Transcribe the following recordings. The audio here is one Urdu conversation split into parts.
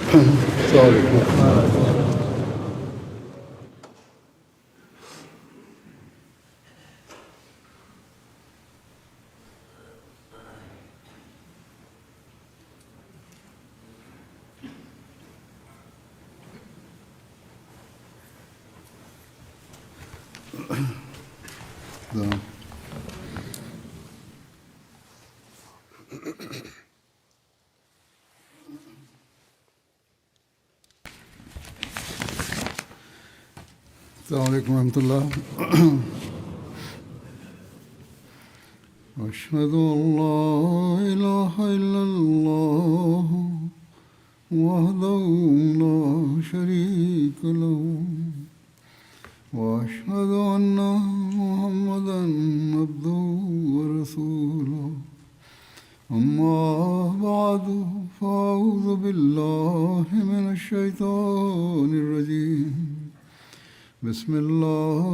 السلام علیکم۔ السلام علیکم ورحمۃ اللہ۔ اشہد ان لا الہ الا اللہ وحدہ لا شریک لہ واشہد ان محمدا عبدہ ورسولہ اما بعد فاعوذ باللہ من الشیطان الرجیم بسم اللہ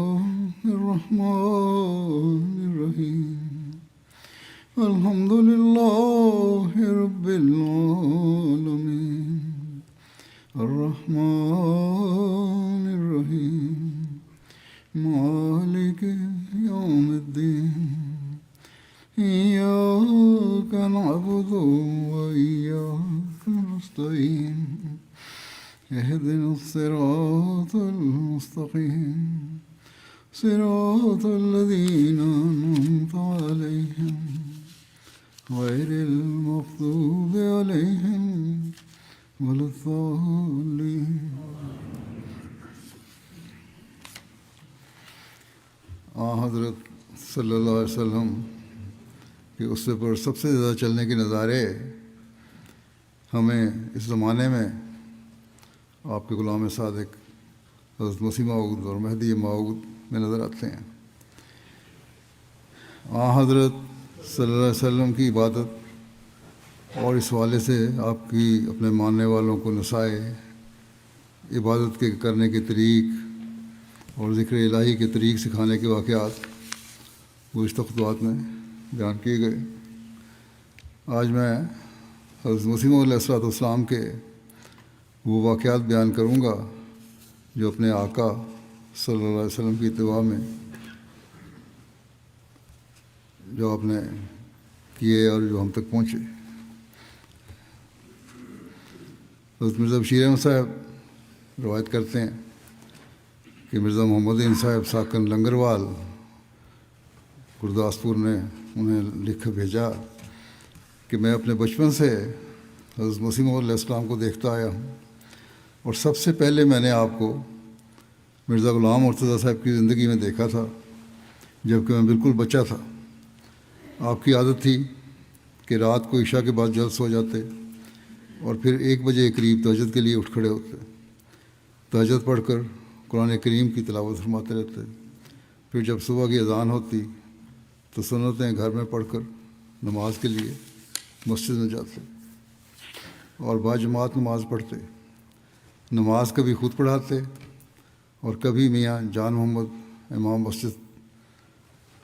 الرحمن الرحیم الحمد للہ رب العالمین الرحمن الرحیم مالک یوم الدین ایاک نعبد وایاک نستعین اهدنا الصراط المستقيم صراط الذين أنعمت عليهم غير المغضوب عليهم ولا الضالين۔ حضرت صلی اللہ علیہ وسلم کہ اس سے پر سب سے زیادہ چلنے کے نظارے ہمیں اس زمانے میں آپ کے غلام صادق حضرت مسیح موعود اور مہدی موعود میں نظر آتے ہیں۔ حضرت صلی اللہ علیہ وسلم کی عبادت اور اس حوالے سے آپ کی اپنے ماننے والوں کو نصائح عبادت کے کرنے کے طریق اور ذکر الہی کے طریق سکھانے کے واقعات گزشتہ خطبات میں بیان کیے گئے۔ آج میں حضرت مسیح علیہ السلام کے وہ واقعات بیان کروں گا جو اپنے آقا صلی اللہ علیہ وسلم کی اتباع میں جو آپ نے کیے اور جو ہم تک پہنچے۔ حضرت مرزا بشیر احمد صاحب روایت کرتے ہیں کہ مرزا محمد صاحب ساکن لنگروال گرداسپور نے انہیں لکھ بھیجا کہ میں اپنے بچپن سے حضرت مسیح موعود علیہ السلام کو دیکھتا آیا ہوں، اور سب سے پہلے میں نے آپ کو مرزا غلام مرتضیٰ صاحب کی زندگی میں دیکھا تھا جب کہ میں بالکل بچہ تھا۔ آپ کی عادت تھی کہ رات کو عشاء کے بعد جلد سو جاتے اور پھر 1 بجے قریب تہجد کے لیے اٹھ کھڑے ہوتے، تہجد پڑھ کر قرآن کریم کی تلاوت فرماتے رہتے، پھر جب صبح کی اذان ہوتی تو سنتیں گھر میں پڑھ کر نماز کے لیے مسجد میں جاتے اور باجماعت نماز پڑھتے۔ نماز کبھی خود پڑھاتے اور کبھی میاں جان محمد امام مسجد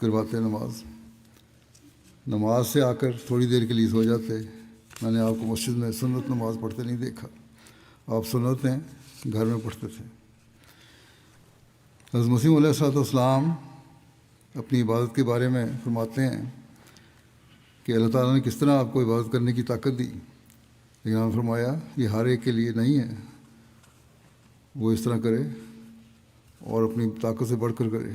کرواتے نماز سے آ کر تھوڑی دیر کے لیے سو جاتے۔ میں نے آپ کو مسجد میں سنت نماز پڑھتے نہیں دیکھا، آپ سنتیں گھر میں پڑھتے تھے۔ حضرت مسیح علیہ السلام اپنی عبادت کے بارے میں فرماتے ہیں کہ اللہ تعالیٰ نے کس طرح آپ کو عبادت کرنے کی طاقت دی، لیکن آپ نے فرمایا یہ ہر ایک کے لیے نہیں ہے، وہ اس طرح کرے اور اپنی طاقت سے بڑھ کر کرے،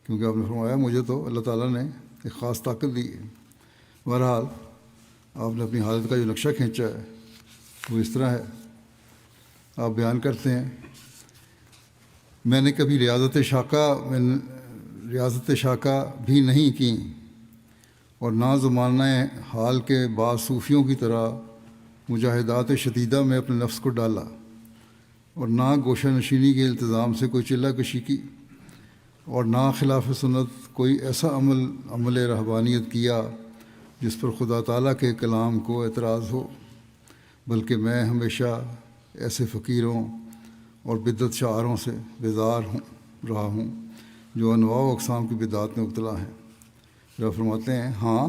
کیونکہ آپ نے فرمایا مجھے تو اللہ تعالیٰ نے ایک خاص طاقت دی ہے۔ بہرحال آپ نے اپنی حالت کا جو نقشہ کھینچا ہے وہ اس طرح ہے۔ آپ بیان کرتے ہیں میں نے کبھی ریاضت شاکہ بھی نہیں کی اور نہ زمانہ حال کے بعض صوفیوں کی طرح مجاہدات شدیدہ میں اپنے نفس کو ڈالا اور نہ گوشہ نشینی کے التزام سے کوئی چلہ کشی کی اور نہ خلاف سنت کوئی ایسا عمل رہبانیت کیا جس پر خدا تعالیٰ کے کلام کو اعتراض ہو، بلکہ میں ہمیشہ ایسے فقیروں اور بدعت شعاروں سے بیزار رہا ہوں جو انواع و اقسام کی بدعات میں مبتلا ہیں۔ جو فرماتے ہیں ہاں،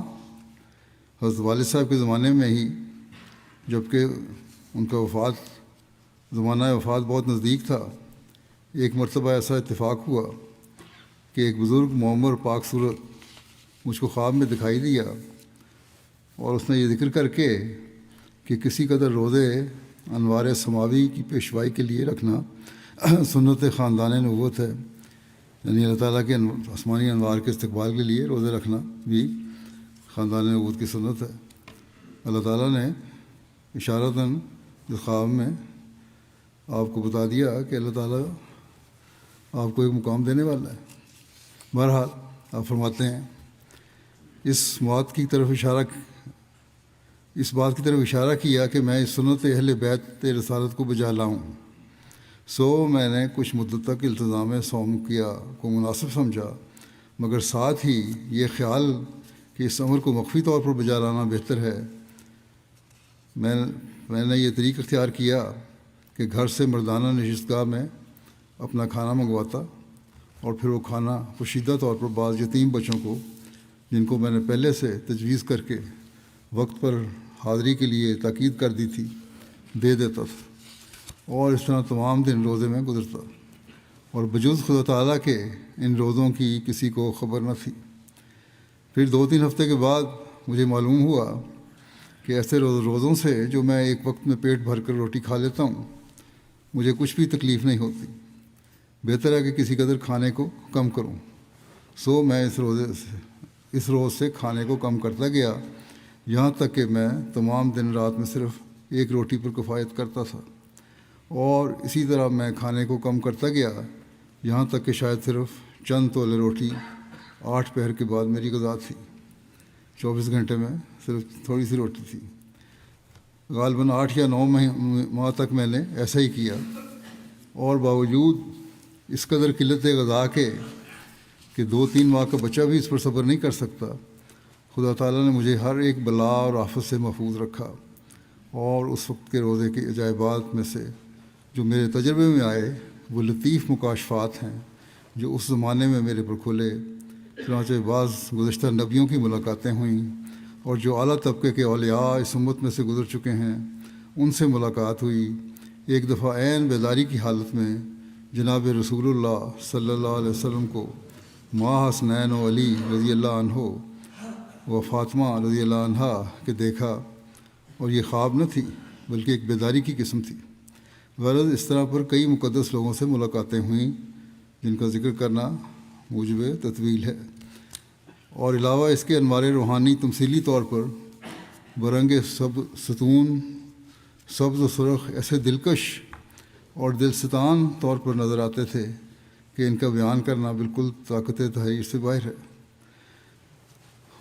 حضرت والد صاحب کے زمانے میں ہی جب کہ ان کا زمانہ وفات بہت نزدیک تھا۔ ایک مرتبہ ایسا اتفاق ہوا کہ ایک بزرگ معمر پاک صورت مجھ کو خواب میں دکھائی دیا، اور اس نے یہ ذکر کر کے کہ کسی قدر روزے انوار سماوی کی پیشوائی کے لیے رکھنا سنت خاندان نبوت ہے، یعنی اللہ تعالیٰ کے آسمانی انوار کے استقبال کے لیے روزے رکھنا بھی خاندان نبوت کی سنت ہے۔ اللہ تعالیٰ نے اشارتاً اس خواب میں آپ کو بتا دیا کہ اللہ تعالیٰ آپ کو ایک مقام دینے والا ہے۔ بہرحال آپ فرماتے ہیں اس بات کی طرف اشارہ کیا کہ میں اس سنت اہل بیت رسالت کو بجا لاؤں، سو میں نے کچھ مدت تک التزام صوم کیا کو مناسب سمجھا، مگر ساتھ ہی یہ خیال کہ اس امر کو مخفی طور پر بجا لانا بہتر ہے، میں نے یہ طریق اختیار کیا کہ گھر سے مردانہ نشستگاہ میں اپنا کھانا منگواتا، اور پھر وہ کھانا پوشیدہ طور پر بعض یتیم بچوں کو، جن کو میں نے پہلے سے تجویز کر کے وقت پر حاضری کے لیے تاکید کر دی تھی، دے دیتا تھا، اور اس طرح تمام دن روزے میں گزرتا، اور بجز خدا تعالیٰ کے ان روزوں کی کسی کو خبر نہ تھی۔ پھر 2-3 ہفتے کے بعد مجھے معلوم ہوا کہ ایسے روزوں سے جو میں ایک وقت میں پیٹ بھر کر روٹی کھا لیتا ہوں، مجھے کچھ بھی تکلیف نہیں ہوتی، بہتر ہے کہ کسی قدر کھانے کو کم کروں۔ سو میں اس روز سے کھانے کو کم کرتا گیا، یہاں تک کہ میں تمام دن رات میں صرف ایک روٹی پر کفایت کرتا تھا، اور اسی طرح میں کھانے کو کم کرتا گیا یہاں تک کہ شاید صرف چند تولے روٹی 8 پہر کے بعد میری غذا تھی۔ 24 گھنٹے میں صرف تھوڑی سی روٹی تھی۔ غالباً 8 یا 9 ماہ تک میں نے ایسا ہی کیا، اور باوجود اس قدر قلت غذا کے کہ 2-3 ماہ کا بچہ بھی اس پر صبر نہیں کر سکتا، خدا تعالیٰ نے مجھے ہر ایک بلا اور آفت سے محفوظ رکھا، اور اس وقت کے روزے کے عجائبات میں سے جو میرے تجربے میں آئے وہ لطیف مکاشفات ہیں جو اس زمانے میں میرے پر کھلے۔ چنانچہ بعض گزشتہ نبیوں کی ملاقاتیں ہوئیں، اور جو اعلیٰ طبقے کے اولیاء اس امت میں سے گزر چکے ہیں ان سے ملاقات ہوئی۔ ایک دفعہ عین بیداری کی حالت میں جناب رسول اللہ صلی اللہ علیہ وسلم کو ماں حسنین و علی رضی اللہ عنہ و فاطمہ رضی اللہ عنہا کے دیکھا، اور یہ خواب نہ تھی بلکہ ایک بیداری کی قسم تھی۔ غرض اس طرح پر کئی مقدس لوگوں سے ملاقاتیں ہوئیں جن کا ذکر کرنا موجب تطویل ہے، اور علاوہ اس کے انوار روحانی تمثیلی طور پر برنگ ستون سبز و سرخ ایسے دلکش اور دلستان طور پر نظر آتے تھے کہ ان کا بیان کرنا بالکل طاقت تحریر سے باہر ہے۔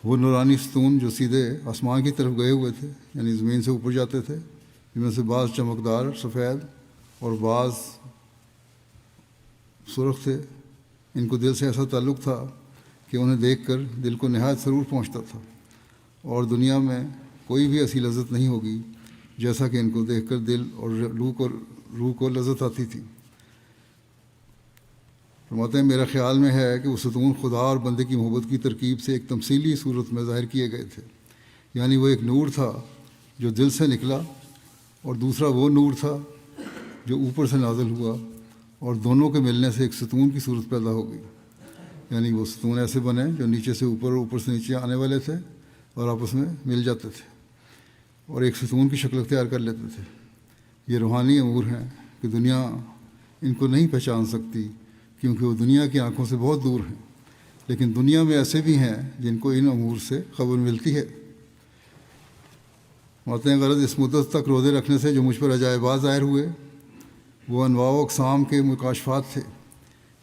وہ نورانی ستون جو سیدھے آسمان کی طرف گئے ہوئے تھے، یعنی زمین سے اوپر جاتے تھے، جن میں سے بعض چمکدار سفید اور بعض سرخ تھے، ان کو دل سے ایسا تعلق تھا کہ انہیں دیکھ کر دل کو نہایت سرور پہنچتا تھا، اور دنیا میں کوئی بھی ایسی لذت نہیں ہوگی جیسا کہ ان کو دیکھ کر دل اور روح کو لذت آتی تھی۔ فرماتے ہیں میرا خیال میں ہے کہ وہ ستون خدا اور بندے کی محبت کی ترکیب سے ایک تمثیلی صورت میں ظاہر کیے گئے تھے، یعنی وہ ایک نور تھا جو دل سے نکلا، اور دوسرا وہ نور تھا جو اوپر سے نازل ہوا، اور دونوں کے ملنے سے ایک ستون کی صورت پیدا ہو گئی، یعنی وہ ستون ایسے بنے جو نیچے سے اوپر اور اوپر سے نیچے آنے والے تھے اور آپس میں مل جاتے تھے اور ایک ستون کی شکل اختیار کر لیتے تھے۔ یہ روحانی امور ہیں کہ دنیا ان کو نہیں پہچان سکتی کیونکہ وہ دنیا کی آنکھوں سے بہت دور ہیں، لیکن دنیا میں ایسے بھی ہیں جن کو ان امور سے خبر ملتی ہے۔ ماتے ہیں غرض اس مدت تک روزے رکھنے سے جو مجھ پر عجائبات ظاہر ہوئے وہ انواع و اقسام کے مکاشفات تھے۔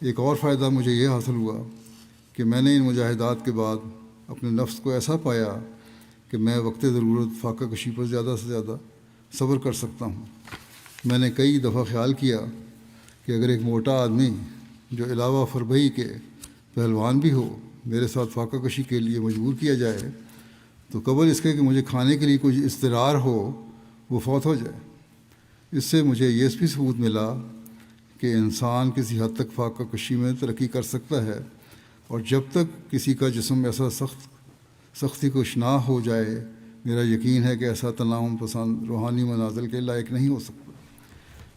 ایک اور فائدہ مجھے یہ حاصل ہوا کہ میں نے ان مجاہدات کے بعد اپنے نفس کو ایسا پایا کہ میں وقت ضرورت فاقہ کشی پر زیادہ سے زیادہ صبر کر سکتا ہوں۔ میں نے کئی دفعہ خیال کیا کہ اگر ایک موٹا آدمی جو علاوہ فربہی کے پہلوان بھی ہو میرے ساتھ فاقہ کشی کے لیے مجبور کیا جائے تو قبل اس کے کہ مجھے کھانے کے لیے کچھ اضطرار ہو وہ فوت ہو جائے۔ اس سے مجھے یہ بھی ثبوت ملا کہ انسان کسی حد تک فاقہ کشی میں ترقی کر سکتا ہے، اور جب تک کسی کا جسم ایسا سختی کش نہ ہو جائے میرا یقین ہے کہ ایسا تناؤم پسند روحانی منازل کے لائق نہیں ہو سکتا۔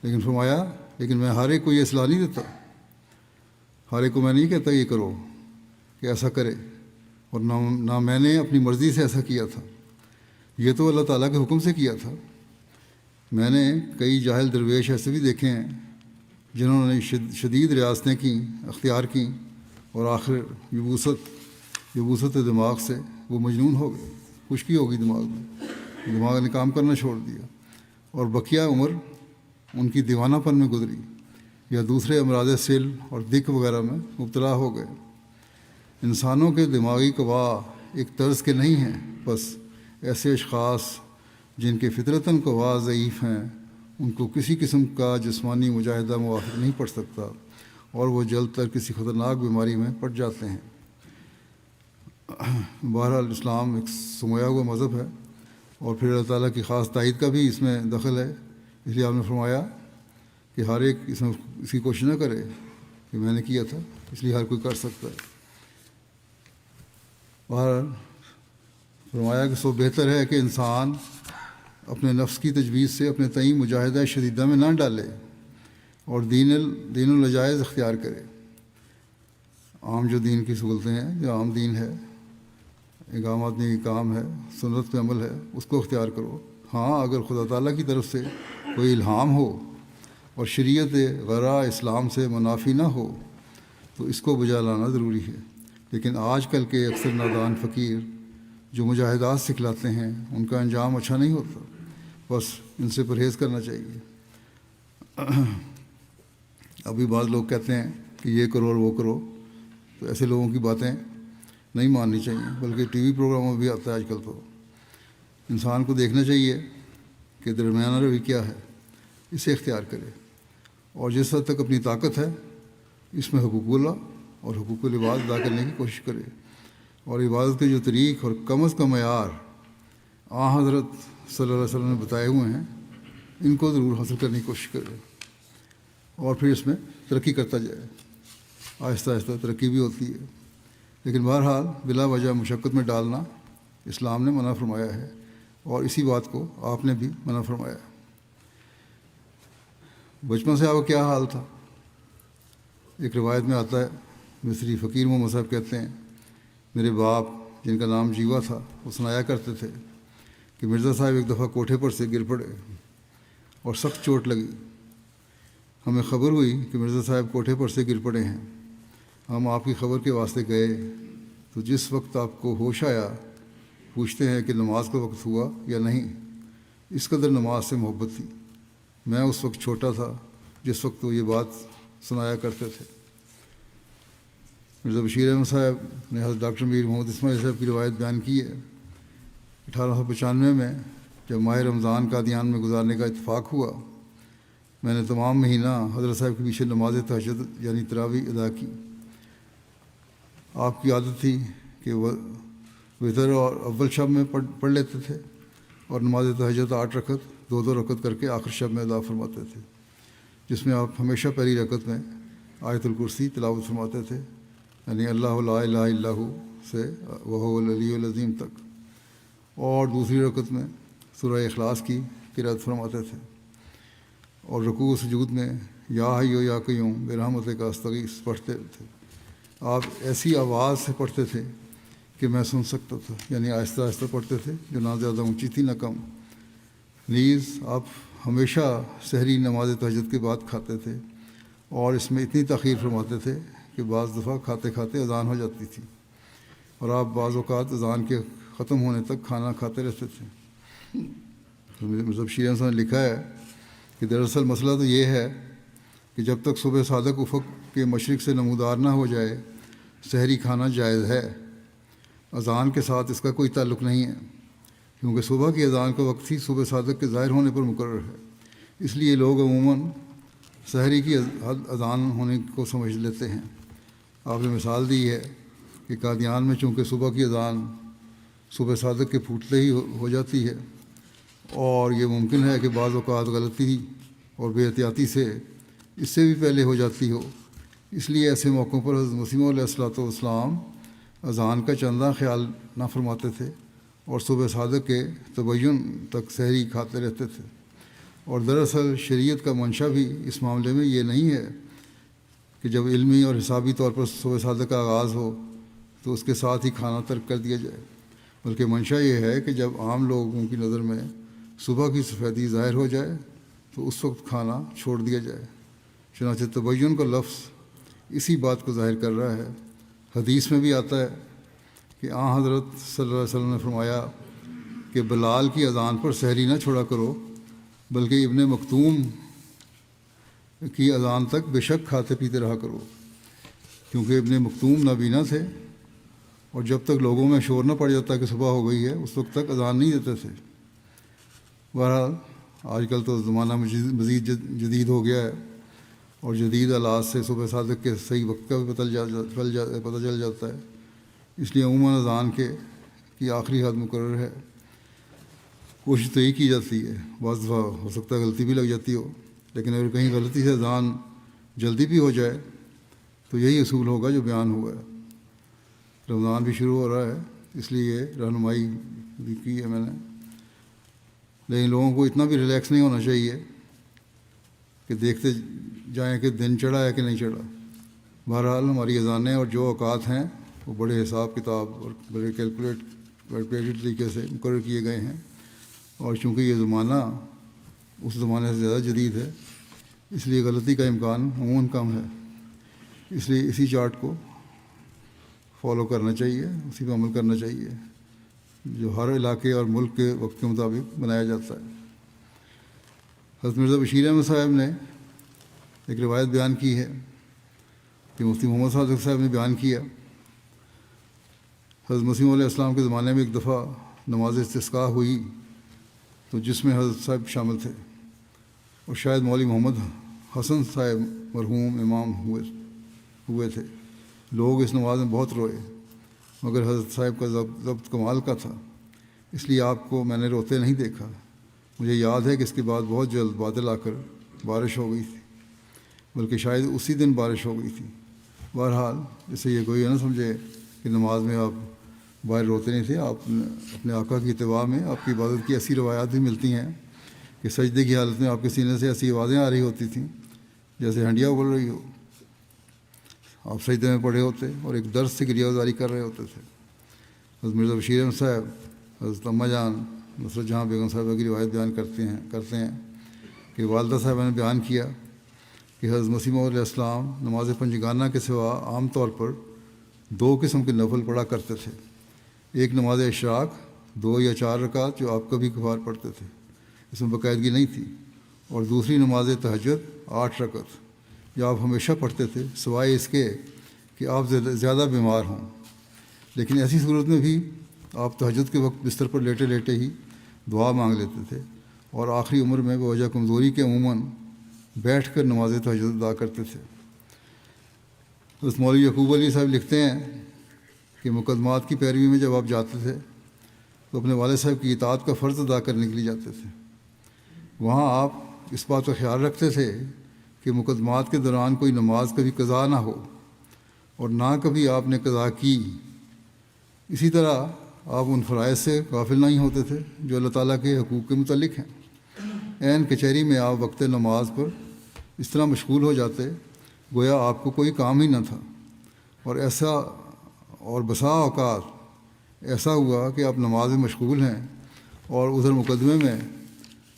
لیکن فرمایا لیکن میں ہر ایک کو یہ اصلاح نہیں دیتا، ہر ایک کو میں نہیں کہتا یہ کرو کہ ایسا کرے، اور نہ میں نے اپنی مرضی سے ایسا کیا تھا، یہ تو اللہ تعالیٰ کے حکم سے کیا تھا۔ میں نے کئی جاہل درویش ایسے بھی دیکھے ہیں جنہوں نے شدید ریاستیں کیں، اختیار کیں، اور آخر یبوست دماغ سے وہ مجنون ہو گئے، خشکی ہو گئی دماغ نے کام کرنا چھوڑ دیا، اور بقیہ عمر ان کی دیوانہ پن میں گزری، یا دوسرے امراض سل اور دق وغیرہ میں مبتلا ہو گئے۔ انسانوں کے دماغی قوا ایک طرز کے نہیں ہیں، بس ایسے اشخاص جن کے فطرتاً قوا ضعیف ہیں ان کو کسی قسم کا جسمانی مجاہدہ موافق نہیں پڑ سکتا، اور وہ جلد تر کسی خطرناک بیماری میں پڑ جاتے ہیں۔ بہرحال اسلام ایک سمویا ہوا مذہب ہے، اور پھر اللہ تعالیٰ کی خاص تائید کا بھی اس میں دخل ہے، اس لیے آپ نے فرمایا کہ ہر ایک اس کی کوشش نہ کرے کہ میں نے کیا تھا، اس لیے ہر کوئی کر سکتا ہے۔ بہرحال فرمایا کہ سو بہتر ہے کہ انسان اپنے نفس کی تجویز سے اپنے تئیں مجاہدہ شدیدہ میں نہ ڈالے اور دین الجائز اختیار کرے۔ عام جو دین کی سہولتیں ہیں، جو عام دین ہے، اقام آدمی کی کام ہے، سنت پہ عمل ہے، اس کو اختیار کرو۔ ہاں اگر خدا تعالیٰ کی طرف سے کوئی الہام ہو اور شریعت غرا اسلام سے منافی نہ ہو تو اس کو بجا لانا ضروری ہے۔ لیکن آج کل کے اکثر نادان فقیر جو مجاہدات سکھلاتے ہیں ان کا انجام اچھا نہیں ہوتا، بس ان سے پرہیز کرنا چاہیے۔ ابھی بعض لوگ کہتے ہیں کہ یہ کرو اور وہ کرو، تو ایسے لوگوں کی باتیں نہیں ماننی چاہیے، بلکہ ٹی وی پروگراموں میں بھی آتا ہے آج کل۔ تو انسان کو دیکھنا چاہیے کہ درمیانہ روی کیا ہے، اسے اختیار کرے، اور جس حد تک اپنی طاقت ہے اس میں حقوق اللہ اور حقوق العباد ادا کرنے کی کوشش کرے، اور عبادت کے جو طریق اور کم از کم معیار حضرت صلی اللہ علیہ وسلم نے بتائے ہوئے ہیں ان کو ضرور حاصل کرنے کی کوشش کرے، اور پھر اس میں ترقی کرتا جائے۔ آہستہ آہستہ ترقی بھی ہوتی ہے، لیکن بہرحال بلا وجہ مشقت میں ڈالنا اسلام نے منع فرمایا ہے، اور اسی بات کو آپ نے بھی منع فرمایا۔ بچپن سے آپ کا کیا حال تھا؟ ایک روایت میں آتا ہے، مصری فقیر محمد صاحب کہتے ہیں میرے باپ جن کا نام جیوا تھا وہ سنایا کرتے تھے کہ مرزا صاحب ایک دفعہ کوٹھے پر سے گر پڑے اور سخت چوٹ لگی۔ ہمیں خبر ہوئی کہ مرزا صاحب کوٹھے پر سے گر پڑے ہیں۔ ہم آپ کی خبر کے واسطے گئے تو جس وقت آپ کو ہوش آیا پوچھتے ہیں کہ نماز کا وقت ہوا یا نہیں، اس قدر نماز سے محبت تھی۔ میں اس وقت چھوٹا تھا جس وقت وہ یہ بات سنایا کرتے تھے۔ مرزا بشیر احمد صاحب نے حضرت ڈاکٹر میر محمد اسماعیل صاحب کی روایت بیان کی ہے۔ 1895 میں جب ماہ رمضان قادیان میں گزارنے کا اتفاق ہوا، میں نے تمام مہینہ حضرت صاحب کے پیچھے نماز تہجد یعنی تراویح ادا کی۔ آپ کی عادت تھی کہ وہ وتر اور اول شب میں پڑھ لیتے تھے، اور نماز تہجد 8 رکعت 2 رکعت کر کے آخر شب میں ادا فرماتے تھے، جس میں آپ ہمیشہ پہلی رکعت میں آیت الکرسی تلاوت فرماتے تھے، یعنی اللہ لا الہ الا ہو سے وہو العلی العظیم تک، اور دوسری رکعت میں سورہ اخلاص کی قرأت فرماتے تھے، اور رکوع و سجود میں یا حی یا قیوم برحمتک استغیث پڑھتے تھے۔ آپ ایسی آواز سے پڑھتے تھے کہ میں سن سکتا تھا، یعنی آہستہ آہستہ پڑھتے تھے جو نہ زیادہ اونچی تھی نہ کم۔ نیز آپ ہمیشہ سحری نماز تہجد کے بعد کھاتے تھے، اور اس میں اتنی تاخیر فرماتے تھے کہ بعض دفعہ کھاتے کھاتے اذان ہو جاتی تھی، اور آپ بعض اوقات اذان کے ختم ہونے تک کھانا کھاتے رہتے تھے۔ مرزا بشیر احمد صاحب نے لکھا ہے کہ دراصل مسئلہ تو یہ ہے کہ جب تک صبح صادق افق کے مشرق سے نمودار نہ ہو جائے سحری کھانا جائز ہے۔ اذان کے ساتھ اس کا کوئی تعلق نہیں ہے، کیونکہ صبح کی اذان کا وقت ہی صبح صادق کے ظاہر ہونے پر مقرر ہے، اس لیے لوگ عموماً سحری کی اذان ہونے کو سمجھ لیتے ہیں۔ آپ نے مثال دی ہے کہ قادیان میں چونکہ صبح کی اذان صبح صادق کے پھوٹتے ہی ہو جاتی ہے، اور یہ ممکن ہے کہ بعض اوقات غلطی اور بے احتیاطی سے اس سے بھی پہلے ہو جاتی ہو، اس لیے ایسے موقعوں پر حضرت مسیح علیہ الصلوۃ والسلام اذان کا چندہ خیال نہ فرماتے تھے، اور صبح صادق کے تبین تک سحری کھاتے رہتے تھے۔ اور دراصل شریعت کا منشا بھی اس معاملے میں یہ نہیں ہے کہ جب علمی اور حسابی طور پر صبح صادق کا آغاز ہو تو اس کے ساتھ ہی کھانا ترک کر دیا جائے، بلکہ منشا یہ ہے کہ جب عام لوگوں کی نظر میں صبح کی سفیدی ظاہر ہو جائے تو اس وقت کھانا چھوڑ دیا جائے۔ چنانچہ تبین کا لفظ اسی بات کو ظاہر کر رہا ہے۔ حدیث میں بھی آتا ہے کہ حضرت صلی اللہ علیہ وسلم نے فرمایا کہ بلال کی اذان پر سحری نہ چھوڑا کرو، بلکہ ابن مکتوم کی اذان تک بے شک کھاتے پیتے رہا کرو، کیونکہ ابن مکتوم نابینا تھے اور جب تک لوگوں میں شور نہ پڑ جاتا کہ صبح ہو گئی ہے اس وقت تک اذان نہیں دیتے تھے۔ بہرحال آج کل تو زمانہ مزید جدید ہو گیا ہے اور جدید آلات سے صبح صادق کے صحیح وقت کا بھی پتہ چل جاتا ہے، اس لیے عموماً اذان کی آخری حد مقرر ہے۔ کوشش تو یہی کی جاتی ہے، بعض دفعہ ہو سکتا ہے غلطی بھی لگ جاتی ہو، لیکن اگر کہیں غلطی سے اذان جلدی بھی ہو جائے تو یہی اصول ہوگا جو بیان ہوا ہے۔ رمضان بھی شروع ہو رہا ہے، اس لیے یہ رہنمائی بھی کی ہے میں نے، لیکن لوگوں کو اتنا بھی ریلیکس نہیں ہونا چاہیے کہ دیکھتے جائیں کہ دن چڑھا ہے کہ نہیں چڑھا۔ بہرحال ہماری اذانیں اور جو اوقات ہیں وہ بڑے حساب کتاب اور بڑے کیلکولیٹڈ طریقے سے مقرر کیے گئے ہیں، اور چونکہ یہ زمانہ اس زمانے سے زیادہ جدید ہے اس لیے غلطی کا امکان عموماً کم ہے، اس لیے اسی چارٹ کو فالو کرنا چاہیے، اسی پہ عمل کرنا چاہیے جو ہر علاقے اور ملک کے وقت کے مطابق بنایا جاتا ہے۔ حضرت مرزا بشیر احمد صاحب نے ایک روایت بیان کی ہے کہ مفتی محمد صادق صاحب نے بیان کیا، حضرت مسیح علیہ السلام کے زمانے میں ایک دفعہ نماز استسقاء ہوئی تو جس میں حضرت صاحب شامل تھے اور شاید مولوی محمد حسن صاحب مرحوم امام ہوئے تھے۔ لوگ اس نماز میں بہت روئے، مگر حضرت صاحب کا ضبط کمال کا تھا، اس لیے آپ کو میں نے روتے نہیں دیکھا۔ مجھے یاد ہے کہ اس کے بعد بہت جلد بادل آ کر بارش ہو گئی تھی، بلکہ شاید اسی دن بارش ہو گئی تھی۔ بہرحال اس سے یہ کوئی نہ سمجھے کہ نماز میں آپ باہر روتے نہیں تھے، آپ اپنے آقا کی اتباع میں آپ کی عبادت کی ایسی روایات بھی ملتی ہیں کہ سجدے کی حالت میں آپ کے سینے سے ایسی آوازیں آ رہی ہوتی تھیں جیسے ہنڈیا بول رہی ہو، آپ سجدے میں پڑے ہوتے اور ایک درد سے گریہ گزاری کر رہے ہوتے تھے۔ حضرت مرزا بشیر احمد صاحب حضرت اماں جان نصرت جہاں بیگم صاحبہ کی روایت بیان کرتے ہیں کہ والدہ صاحبہ نے بیان کیا کہ حضرت مسیح موعود علیہ السلام نماز پنجگانہ کے سوا عام طور پر 2 قسم کے نفل پڑھا کرتے تھے، ایک نماز اشراق 2 یا 4 رکعت جو آپ کبھی کبھار پڑھتے تھے، اس میں باقاعدگی نہیں تھی، اور دوسری نماز تہجد 8 رکعت جو آپ ہمیشہ پڑھتے تھے سوائے اس کے کہ آپ زیادہ بیمار ہوں، لیکن ایسی صورت میں بھی آپ تہجد کے وقت بستر پر لیٹے لیٹے ہی دعا مانگ لیتے تھے، اور آخری عمر میں بوجہ کمزوری کے عموماً بیٹھ کر نماز تہجد ادا کرتے تھے۔ حضرت مولوی یعقوب علی صاحب لکھتے ہیں کہ مقدمات کی پیروی میں جب آپ جاتے تھے تو اپنے والد صاحب کی اطاعت کا فرض ادا کرنے کے لیے جاتے تھے۔ وہاں آپ اس بات کا خیال رکھتے تھے کہ مقدمات کے دوران کوئی نماز کبھی قضا نہ ہو، اور نہ کبھی آپ نے قضا کی۔ اسی طرح آپ ان فرائض سے غافل نہیں ہوتے تھے جو اللہ تعالیٰ کے حقوق کے متعلق ہیں۔ عین کچہری میں آپ وقت نماز پر اس طرح مشغول ہو جاتے گویا آپ کو کوئی کام ہی نہ تھا، اور بسا اوقات ایسا ہوا کہ آپ نماز میں مشغول ہیں اور ادھر مقدمے میں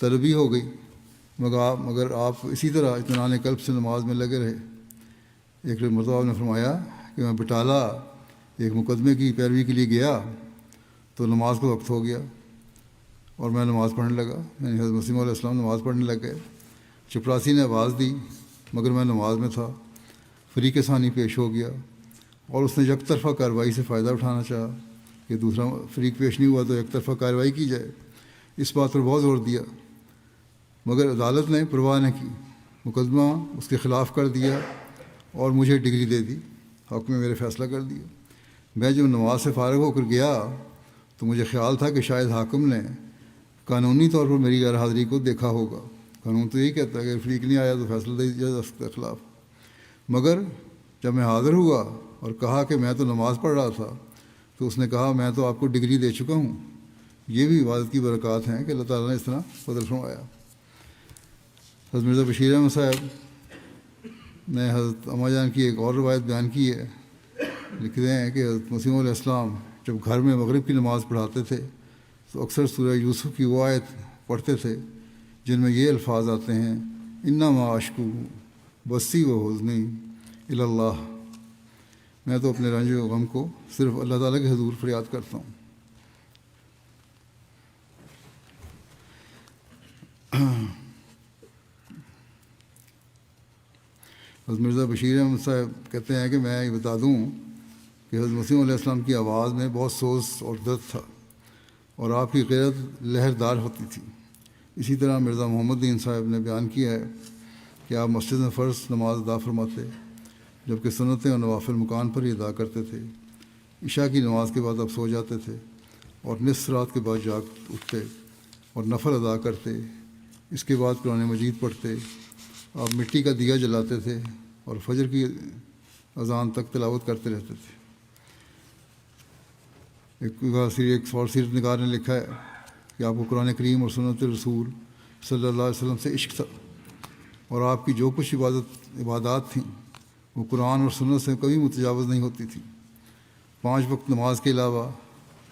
طلبی ہو گئی، مگر آپ اسی طرح اطمینان قلب سے نماز میں لگے رہے۔ ایک مرتبہ نے فرمایا کہ میں بٹالہ ایک مقدمے کی پیروی کے لیے گیا تو نماز کا وقت ہو گیا اور میں نماز پڑھنے لگا، یعنی حضرت مسیح علیہ السلام نماز پڑھنے لگ گئے۔ چپراسی نے آواز دی مگر میں نماز میں تھا، فریق ثانی پیش ہو گیا اور اس نے یک طرفہ کارروائی سے فائدہ اٹھانا چاہا کہ دوسرا فریق پیش نہیں ہوا تو یک طرفہ کارروائی کی جائے، اس بات پر بہت زور دیا، مگر عدالت نے پرواہ نہ کی، مقدمہ اس کے خلاف کر دیا اور مجھے ڈگری دے دی، حق میں میرے فیصلہ کر دیا۔ میں جب نماز سے فارغ ہو کر گیا تو مجھے خیال تھا کہ شاید حاکم نے قانونی طور پر میری غیر حاضری کو دیکھا ہوگا، قانون تو یہی کہتا ہے کہ اگر فریق نہیں آیا تو فیصلہ دے دیا جا سکتا ہے خلاف، مگر جب میں حاضر ہوا اور کہا کہ میں تو نماز پڑھ رہا تھا تو اس نے کہا میں تو آپ کو ڈگری دے چکا ہوں، یہ بھی عبادت کی برکات ہیں کہ اللہ تعالیٰ نے اس طرح فضل فرمایا۔ حضرت مرزا بشیر احمد صاحب نے حضرت اماں جان کی ایک اور روایت بیان کی ہے، لکھتے ہیں کہ حضرت مسیح علیہ السلام جب گھر میں مغرب کی نماز پڑھاتے تھے تو اکثر سورہ یوسف کی وہ آیت پڑھتے تھے جن میں یہ الفاظ آتے ہیں، انما اشکو بسی و حزنی الی اللہ، میں تو اپنے رنج و غم کو صرف اللہ تعالیٰ کے حضور فریاد کرتا ہوں۔ حضرت مرزا بشیر احمد صاحب کہتے ہیں کہ میں یہ بتا دوں کہ حضرت مسیح علیہ السلام کی آواز میں بہت سوز اور درد تھا اور آپ کی غیرت لہردار ہوتی تھی۔ اسی طرح مرزا محمد دین صاحب نے بیان کیا ہے کہ آپ مسجد میں فرض نماز ادا فرماتے جبکہ سنتیں اور نوافل مکان پر ہی ادا کرتے تھے۔ عشاء کی نماز کے بعد آپ سو جاتے تھے اور نصف رات کے بعد جاگ اٹھتے اور نفل ادا کرتے، اس کے بعد قرآن مجید پڑھتے، آپ مٹی کا دیا جلاتے تھے اور فجر کی اذان تک تلاوت کرتے رہتے تھے۔ ایک اور سیرت نگار نے لکھا ہے کہ آپ کو قرآن کریم اور سنت رسول صلی اللہ علیہ وسلم سے عشق تھا اور آپ کی جو کچھ عبادات تھیں وہ قرآن اور سنت سے کبھی متجاوز نہیں ہوتی تھی۔ 5 وقت نماز کے علاوہ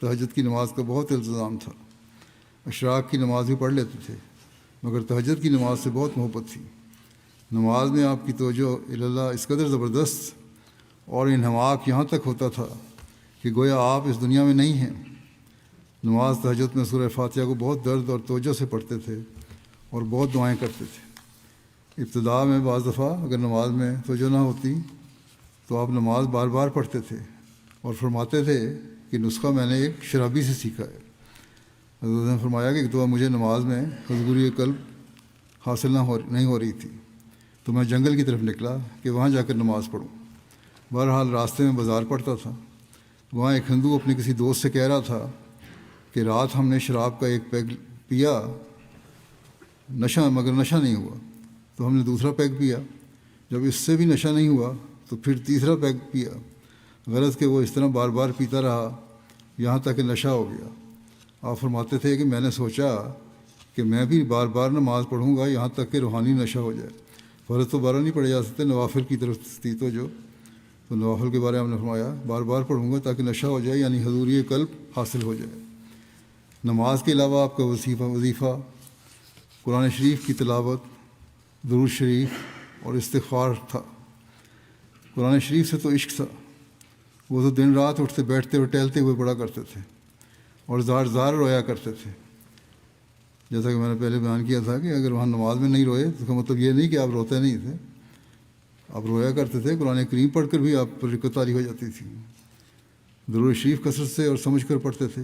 تہجد کی نماز کا بہت التزام تھا۔ اشراق کی نماز بھی پڑھ لیتے تھے مگر تہجد کی نماز سے بہت محبت تھی۔ نماز میں آپ کی توجہ اللہ اس قدر زبردست اور انہماک یہاں تک ہوتا تھا کہ گویا آپ اس دنیا میں نہیں ہیں۔ نماز تہجد میں سورہ فاتحہ کو بہت درد اور توجہ سے پڑھتے تھے اور بہت دعائیں کرتے تھے۔ ابتدا میں بعض دفعہ اگر نماز میں توجہ نہ ہوتی تو آپ نماز بار بار پڑھتے تھے اور فرماتے تھے کہ نسخہ میں نے ایک شرابی سے سیکھا ہے۔ حضرت نے فرمایا کہ ایک دفعہ مجھے نماز میں حضوری قلب حاصل نہیں ہو رہی تھی تو میں جنگل کی طرف نکلا کہ وہاں جا کر نماز پڑھوں۔ بہرحال راستے میں بازار پڑتا تھا، وہاں ایک ہندو اپنے کسی دوست سے کہہ رہا تھا کہ رات ہم نے شراب کا ایک پیگ پیا مگر نشہ نہیں ہوا، تو ہم نے دوسرا پیگ پیا، جب اس سے بھی نشہ نہیں ہوا تو پھر تیسرا پیگ پیا، غرض کہ وہ اس طرح بار بار پیتا رہا یہاں تک کہ نشہ ہو گیا۔ آپ فرماتے تھے کہ میں نے سوچا کہ میں بھی بار بار نماز پڑھوں گا یہاں تک کہ روحانی نشہ ہو جائے۔ فرض تو بارہ نہیں پڑھے جا سکتے، نوافل کی طرف تھی تو نوافل کے بارے میں ہم نے فرمایا بار بار پڑھوں گا تاکہ نشہ ہو جائے، یعنی حضوری قلب حاصل ہو جائے۔ نماز کے علاوہ آپ کا وظیفہ قرآن شریف کی تلاوت، درود شریف اور استغفار تھا۔ قرآن شریف سے تو عشق تھا، وہ تو دن رات اٹھتے بیٹھتے اور ٹہلتے ہوئے پڑھا کرتے تھے اور زار زار رویا کرتے تھے۔ جیسا کہ میں نے پہلے بیان کیا تھا کہ اگر وہاں نماز میں نہیں روئے تو اس کا مطلب یہ نہیں کہ آپ روتے نہیں تھے، آپ رویا کرتے تھے۔ قرآن کریم پڑھ کر بھی آپ پر رکعت طاری ہو جاتی تھی۔ درود شریف کثرت سے اور سمجھ کر پڑھتے تھے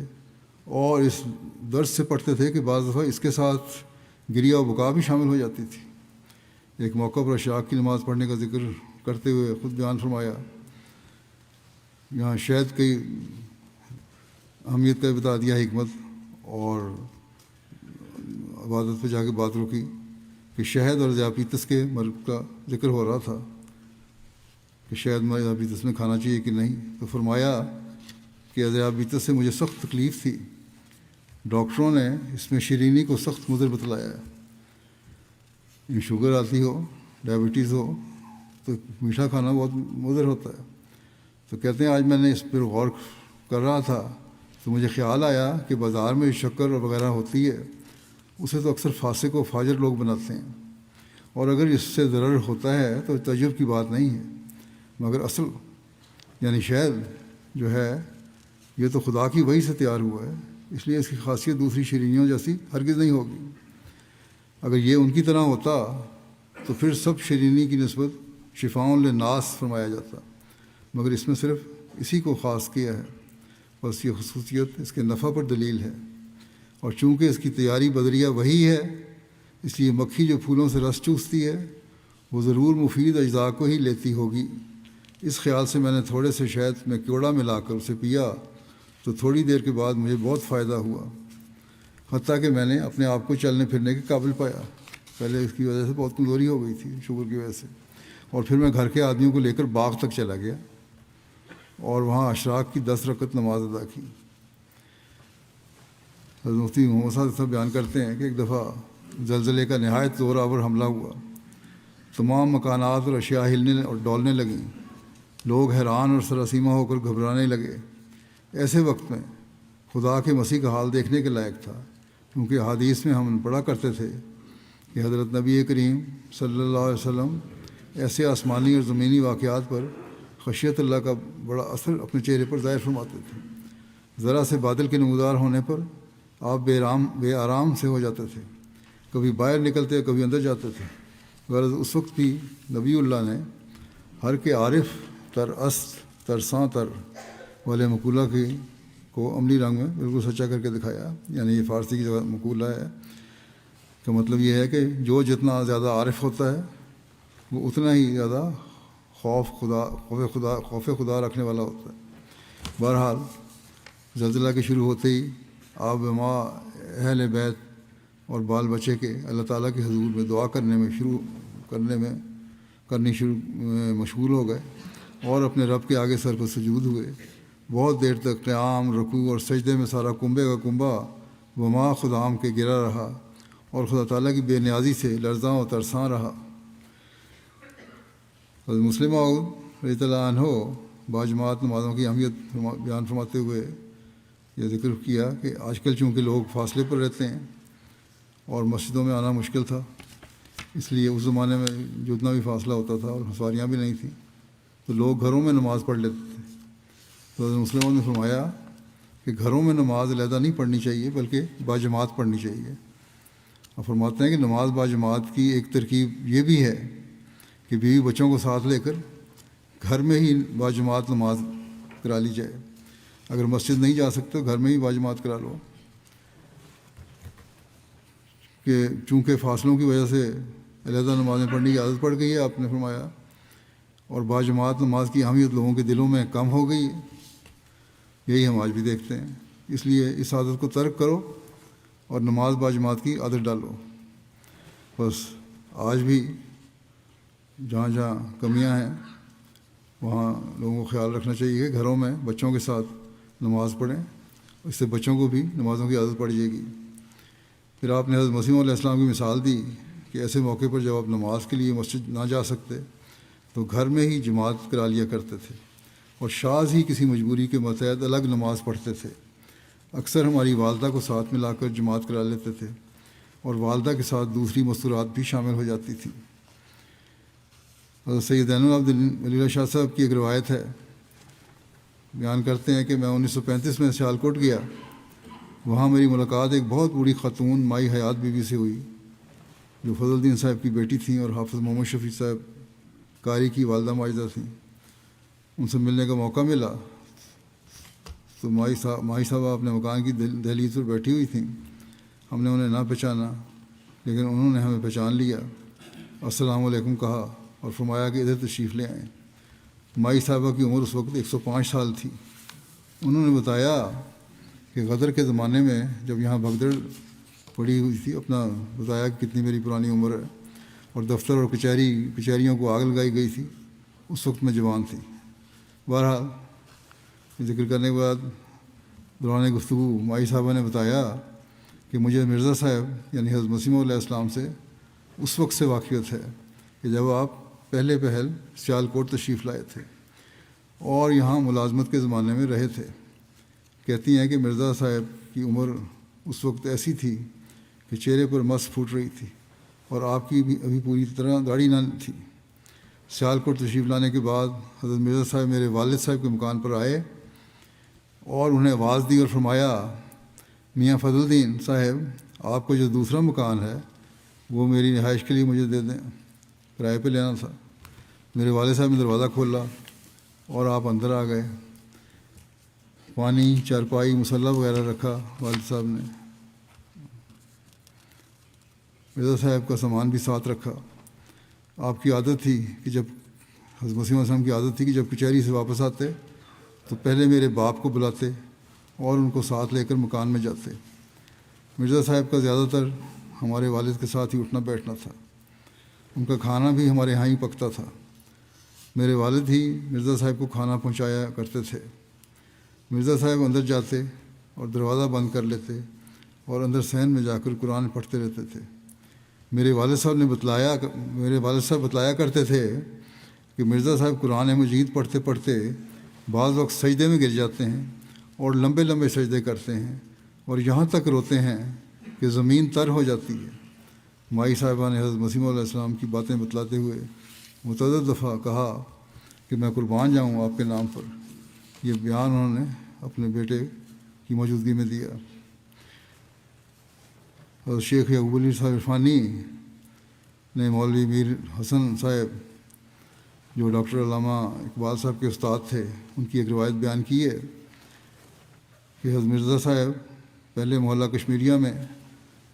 اور اس درس سے پڑھتے تھے کہ بعض دفعہ اس کے ساتھ گریہ و بکا بھی شامل ہو جاتی تھی۔ ایک موقع پر اشراق کی نماز پڑھنے کا ذکر کرتے ہوئے خود بیان فرمایا، یہاں شہد کی اہمیت کا بتا دیا حکمت، اور عبادت پہ جا کے بات رکی کہ شہد اور ذیابیطس کے مرض کا ذکر ہو رہا تھا کہ شہد میں ذیابیطس میں کھانا چاہیے کہ نہیں، تو فرمایا کہ ذیابیطس سے مجھے سخت تکلیف تھی، ڈاکٹروں نے اس میں شیرینی کو سخت مضر بتلایا ہے۔ شوگر آتی ہو، ڈائبٹیز ہو تو میٹھا کھانا بہت مضر ہوتا ہے۔ تو کہتے ہیں آج میں نے اس پر غور کر رہا تھا تو مجھے خیال آیا کہ بازار میں شکر وغیرہ ہوتی ہے اسے تو اکثر فاسق و فاجر لوگ بناتے ہیں، اور اگر اس سے ضرر ہوتا ہے تو تعجب کی بات نہیں ہے، مگر اصل یعنی شہد جو ہے یہ تو خدا کی وحی سے تیار ہوا ہے، اس لیے اس کی خاصیت دوسری شیرینیوں جیسی ہرگز نہیں ہوگی۔ اگر یہ ان کی طرح ہوتا تو پھر سب شیرینی کی نسبت شفاؤں للناس فرمایا جاتا، مگر اس میں صرف اسی کو خاص کیا ہے، بس یہ خصوصیت اس کے نفع پر دلیل ہے، اور چونکہ اس کی تیاری بدریہ وہی ہے اس لیے مکھی جو پھولوں سے رس چوستی ہے وہ ضرور مفید اجزاء کو ہی لیتی ہوگی۔ اس خیال سے میں نے تھوڑے سے شہد میں کیوڑا ملا کر اسے پیا تو تھوڑی دیر کے بعد مجھے بہت فائدہ ہوا، حتیٰ کہ میں نے اپنے آپ کو چلنے پھرنے کے قابل پایا۔ پہلے اس کی وجہ سے بہت کمزوری ہو گئی تھی شوگر کی وجہ سے، اور پھر میں گھر کے آدمیوں کو لے کر باغ تک چلا گیا اور وہاں اشراق کی 10 رکعت نماز ادا کی۔ حضرت مفتی محمد صاحب بیان کرتے ہیں کہ ایک دفعہ زلزلے کا نہایت زور آور حملہ ہوا، تمام مکانات اور اشیاء ہلنے اور ڈولنے لگیں، لوگ حیران اور سراسیمہ ہو کر گھبرانے لگے۔ ایسے وقت میں خدا کے مسیح کا حال دیکھنے کے لائق تھا، کیونکہ حدیث میں ہم پڑھا کرتے تھے کہ حضرت نبی کریم صلی اللہ علیہ وسلم ایسے آسمانی اور زمینی واقعات پر خشیت اللہ کا بڑا اثر اپنے چہرے پر ظاہر فرماتے تھے۔ ذرا سے بادل کے نمودار ہونے پر آپ بے آرام سے ہو جاتے تھے، کبھی باہر نکلتے کبھی اندر جاتے تھے۔ غرض اس وقت بھی نبی اللہ نے ہر کے عارف تر است ترساں تر والے مقولہ کو عملی رنگ میں بالکل سچا کر کے دکھایا۔ یعنی یہ فارسی کی مقولہ ہے کا مطلب یہ ہے کہ جو جتنا زیادہ عارف ہوتا ہے وہ اتنا ہی زیادہ خوف خدا رکھنے والا ہوتا ہے۔ بہرحال زلزلہ کے شروع ہوتے ہی آپ بما اہل بیت اور بال بچے کے اللہ تعالیٰ کے حضور میں دعا مشغول ہو گئے اور اپنے رب کے آگے سر پر سجود ہوئے۔ بہت دیر تک قیام، رکوع اور سجدے میں سارا کنبے کا کنبہ بما خدام کے گرا رہا اور خدا تعالیٰ کی بے نیازی سے لرزاں و ترساں رہا۔ حضرت مسلم موعود رضی اللہ عنہ باجماعت نمازوں کی اہمیت بیان فرماتے ہوئے یہ ذکر کیا کہ آج کل چونکہ لوگ فاصلے پر رہتے ہیں اور مسجدوں میں آنا مشکل تھا، اس لیے اس زمانے میں جتنا بھی فاصلہ ہوتا تھا اور سواریاں بھی نہیں تھیں تو لوگ گھروں میں نماز پڑھ لیتے تھے۔ تو حضرت مسلم نے فرمایا کہ گھروں میں نماز علیحدہ نہیں پڑھنی چاہیے بلکہ باجماعت پڑھنی چاہیے۔ اور فرماتے ہیں کہ نماز باجماعت کی ایک ترکیب یہ بھی ہے کہ بیوی بچوں کو ساتھ لے کر گھر میں ہی باجماعت نماز کرا لی جائے۔ اگر مسجد نہیں جا سکتے تو گھر میں ہی باجماعت کرا لو، کہ چونکہ فاصلوں کی وجہ سے علیحدہ نمازیں پڑھنے کی عادت پڑ گئی ہے، آپ نے فرمایا، اور باجماعت نماز کی اہمیت لوگوں کے دلوں میں کم ہو گئی ہے۔ یہی ہم آج بھی دیکھتے ہیں۔ اس لیے اس عادت کو ترک کرو اور نماز باجماعت کی عادت ڈالو۔ بس آج بھی جہاں جہاں کمیاں ہیں وہاں لوگوں کو خیال رکھنا چاہیے کہ گھروں میں بچوں کے ساتھ نماز پڑھیں، اس سے بچوں کو بھی نمازوں کی عادت پڑ جائے گی۔ پھر آپ نے حضرت مسیح علیہ السلام کی مثال دی کہ ایسے موقع پر جب آپ نماز کے لیے مسجد نہ جا سکتے تو گھر میں ہی جماعت کرا لیا کرتے تھے اور شاذ ہی کسی مجبوری کے متحد الگ نماز پڑھتے تھے۔ اکثر ہماری والدہ کو ساتھ ملا کر جماعت کرا لیتے تھے اور والدہ کے ساتھ دوسری مستورات بھی شامل ہو جاتی تھیں۔ حضرت سید زین العابدین ولی اللہ شاہ صاحب کی ایک روایت ہے، بیان کرتے ہیں کہ میں 1935 میں سیالکوٹ گیا۔ وہاں میری ملاقات ایک بہت بوڑھی خاتون مائی حیات بی بی سے ہوئی جو فضل الدین صاحب کی بیٹی تھیں اور حافظ محمد شفیع صاحب قاری کی والدہ ماجدہ تھیں۔ ان سے ملنے کا موقع ملا تو مائی صاحبہ اپنے مکان کی دہلیز پر بیٹھی ہوئی تھیں۔ ہم نے انہیں نہ پہچانا لیکن انہوں نے ہمیں پہچان لیا، السلام علیکم کہا اور فرمایا کہ ادھر تشریف لے آئیں۔ مائی صاحبہ کی عمر اس وقت 105 سال تھی۔ انہوں نے بتایا کہ غدر کے زمانے میں جب یہاں بھگدڑ پڑی ہوئی تھی، اپنا بتایا کہ کتنی میری پرانی عمر ہے، اور دفتر اور کچہریوں کو آگ لگائی گئی تھی، اس وقت میں جوان تھی۔ بہرحال ذکر کرنے کے بعد دوران گفتگو مائی صاحبہ نے بتایا کہ مجھے مرزا صاحب یعنی حضرت مسیح علیہ السلام سے اس وقت سے واقفیت ہے کہ جب آپ پہلے پہل سیالکوٹ تشریف لائے تھے اور یہاں ملازمت کے زمانے میں رہے تھے۔ کہتی ہیں کہ مرزا صاحب کی عمر اس وقت ایسی تھی کہ چہرے پر مس پھوٹ رہی تھی اور آپ کی بھی ابھی پوری طرح داڑھی نہ تھی۔ سیالکوٹ تشریف لانے کے بعد حضرت مرزا صاحب میرے والد صاحب کے مکان پر آئے اور انہیں آواز دی اور فرمایا، میاں فضل الدین صاحب، آپ کو جو دوسرا مکان ہے وہ میری رہائش کے لیے مجھے دے دیں، کرائے پہ لینا تھا۔ میرے والد صاحب نے دروازہ کھولا اور آپ اندر آ گئے۔ پانی، چارپائی، مصلی وغیرہ رکھا والد صاحب نے۔ مرزا صاحب کا سامان بھی ساتھ رکھا۔ آپ کی عادت تھی کہ جب حضرت مسیح علیہ السلام کی عادت تھی کہ جب کچہری سے واپس آتے تو پہلے میرے باپ کو بلاتے اور ان کو ساتھ لے کر مکان میں جاتے۔ مرزا صاحب کا زیادہ تر ہمارے والد کے ساتھ ہی اٹھنا بیٹھنا تھا۔ ان کا کھانا بھی ہمارے یہاں ہی پکتا تھا۔ میرے والد ہی مرزا صاحب کو کھانا پہنچایا کرتے تھے۔ مرزا صاحب اندر جاتے اور دروازہ بند کر لیتے اور اندر صحن میں جا کر قرآن پڑھتے رہتے تھے۔ میرے والد صاحب بتلایا کرتے تھے کہ مرزا صاحب قرآن مجید پڑھتے پڑھتے بعض وقت سجدے میں گر جاتے ہیں اور لمبے لمبے سجدے کرتے ہیں اور یہاں تک روتے ہیں کہ زمین تر ہو جاتی ہے۔ مائی صاحبہ نے حضرت مسیح علیہ السلام کی باتیں بتلاتے ہوئے متعدد دفعہ کہا کہ میں قربان جاؤں آپ کے نام پر۔ یہ بیان انہوں نے اپنے بیٹے کی موجودگی میں دیا۔ اور شیخ یعقوب علی صاحب عرفانی نے مولوی میر حسن صاحب جو ڈاکٹر علامہ اقبال صاحب کے استاد تھے، ان کی ایک روایت بیان کی ہے کہ حضرت مرزا صاحب پہلے محلہ کشمیریہ میں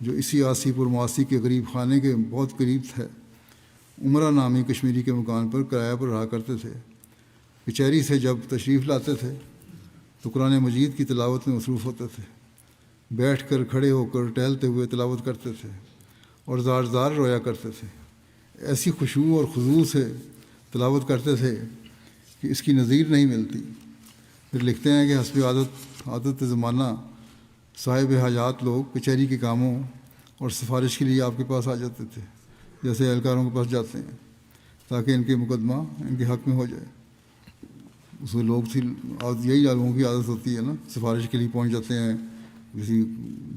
جو اسی آسی پور مواسی کے غریب خانے کے بہت قریب تھے، عمرہ نامی کشمیری کے مکان پر کرایہ پر رہا کرتے تھے۔ کچہری سے جب تشریف لاتے تھے تو قرآن مجید کی تلاوت میں مصروف ہوتے تھے، بیٹھ کر کھڑے ہو کر ٹہلتے ہوئے تلاوت کرتے تھے اور زار زار رویا کرتے تھے۔ ایسی خشوع اور خضوع سے تلاوت کرتے تھے کہ اس کی نظیر نہیں ملتی۔ پھر لکھتے ہیں کہ حسب عادت زمانہ صاحب حاجات لوگ کچہری کے کاموں اور سفارش کے لیے آپ کے پاس آ جاتے تھے، جیسے اہلکاروں کے پاس جاتے ہیں تاکہ ان کے مقدمہ ان کے حق میں ہو جائے۔ اس میں لوگ تھی، یہی لوگوں کی عادت ہوتی ہے نا، سفارش کے لیے پہنچ جاتے ہیں کسی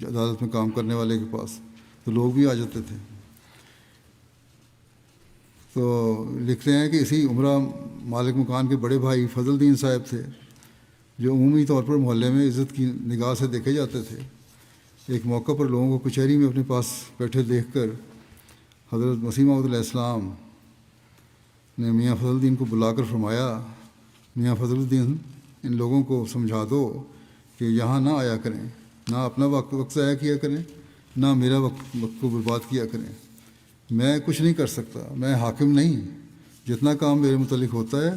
عدالت میں کام کرنے والے کے پاس، تو لوگ بھی آ جاتے تھے۔ تو لکھتے ہیں کہ اسی عمرہ مالک مکان کے بڑے بھائی فضل الدین صاحب تھے، جو عمومی طور پر محلے میں عزت کی نگاہ سے دیکھے جاتے تھے۔ ایک موقع پر لوگوں کو کچہری میں اپنے پاس بیٹھے دیکھ کر حضرت مسیح موعود علیہ السلام نے میاں فضل الدین کو بلا کر فرمایا، میاں فضل الدین، ان لوگوں کو سمجھا دو کہ یہاں نہ آیا کریں، نہ اپنا وقت ضائع کیا کریں، نہ میرا وقت کو برباد کیا کریں۔ میں کچھ نہیں کر سکتا، میں حاکم نہیں، جتنا کام میرے متعلق ہوتا ہے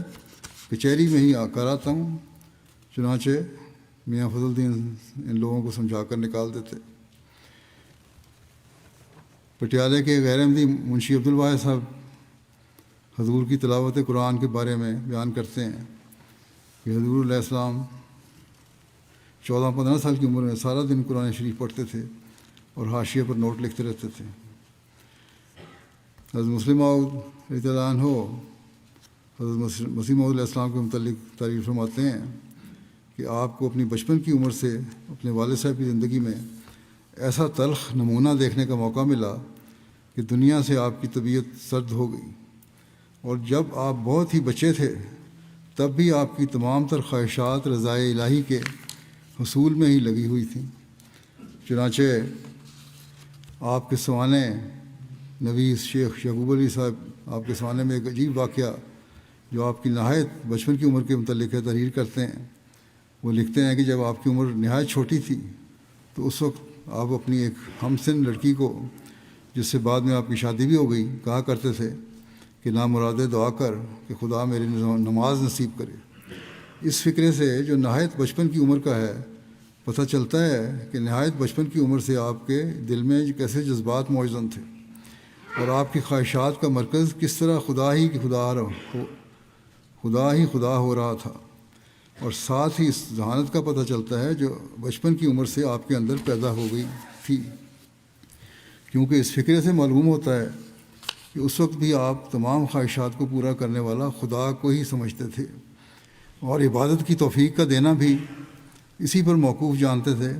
کچہری میں ہی کر آتا ہوں۔ چنانچہ میاں فضل الدین ان لوگوں کو سمجھا کر نکال دیتے۔ پٹیالے کے غیر احمدی منشی عبدالواحد صاحب حضور کی تلاوت قرآن کے بارے میں بیان کرتے ہیں کہ حضور علیہ السلام 14-15 سال کی عمر میں سارا دن قرآن شریف پڑھتے تھے اور حاشیے پر نوٹ لکھتے رہتے تھے۔ حضرت مسلم موعود رضی اللہ عنہ حضرت مسیح موعود علیہ السلام کے متعلق تعریف فرماتے ہیں کہ آپ کو اپنی بچپن کی عمر سے اپنے والد صاحب کی زندگی میں ایسا تلخ نمونہ دیکھنے کا موقع ملا کہ دنیا سے آپ کی طبیعت سرد ہو گئی، اور جب آپ بہت ہی بچے تھے تب بھی آپ کی تمام تر خواہشات رضائے الہی کے حصول میں ہی لگی ہوئی تھیں۔ چنانچہ آپ کے سوانے نویس شیخ یعقوب علی صاحب آپ کے سوانے میں ایک عجیب واقعہ جو آپ کی نہایت بچپن کی عمر کے متعلق ہے تحریر کرتے ہیں۔ وہ لکھتے ہیں کہ جب آپ کی عمر نہایت چھوٹی تھی تو اس وقت آپ اپنی ایک ہم سن لڑکی کو، جس سے بعد میں آپ کی شادی بھی ہو گئی، کہا کرتے تھے کہ نامرادے دعا کر کہ خدا میری نماز نصیب کرے۔ اس فکرے سے جو نہایت بچپن کی عمر کا ہے پتہ چلتا ہے کہ نہایت بچپن کی عمر سے آپ کے دل میں کیسے جذبات موجود تھے اور آپ کی خواہشات کا مرکز کس طرح خدا ہی خدا ہو رہا تھا۔ اور ساتھ ہی اس ذہانت کا پتہ چلتا ہے جو بچپن کی عمر سے آپ کے اندر پیدا ہو گئی تھی، کیونکہ اس فکرے سے معلوم ہوتا ہے کہ اس وقت بھی آپ تمام خواہشات کو پورا کرنے والا خدا کو ہی سمجھتے تھے، اور عبادت کی توفیق کا دینا بھی اسی پر موقوف جانتے تھے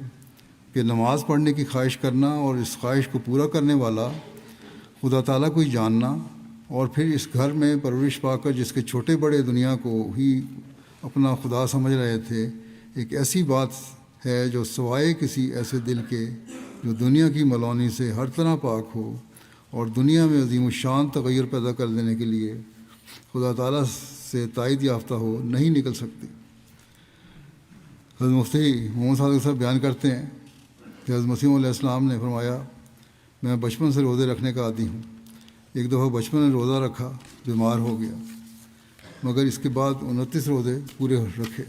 کہ نماز پڑھنے کی خواہش کرنا اور اس خواہش کو پورا کرنے والا خدا تعالیٰ کو ہی جاننا، اور پھر اس گھر میں پرورش پا کر جس کے چھوٹے بڑے دنیا کو ہی اپنا خدا سمجھ رہے تھے، ایک ایسی بات ہے جو سوائے کسی ایسے دل کے جو دنیا کی ملونی سے ہر طرح پاک ہو اور دنیا میں عظیم الشان تغیر پیدا کر دینے کے لیے خدا تعالیٰ سے تائید یافتہ ہو، نہیں نکل سکتی۔ حضرت مفتی محمد صادق صاحب بیان کرتے ہیں کہ حضرت مسیح علیہ السلام نے فرمایا، میں بچپن سے روزے رکھنے کا عادی ہوں۔ ایک دفعہ بچپن میں روزہ رکھا، بیمار ہو گیا، مگر اس کے بعد 29 روزے پورے رکھے،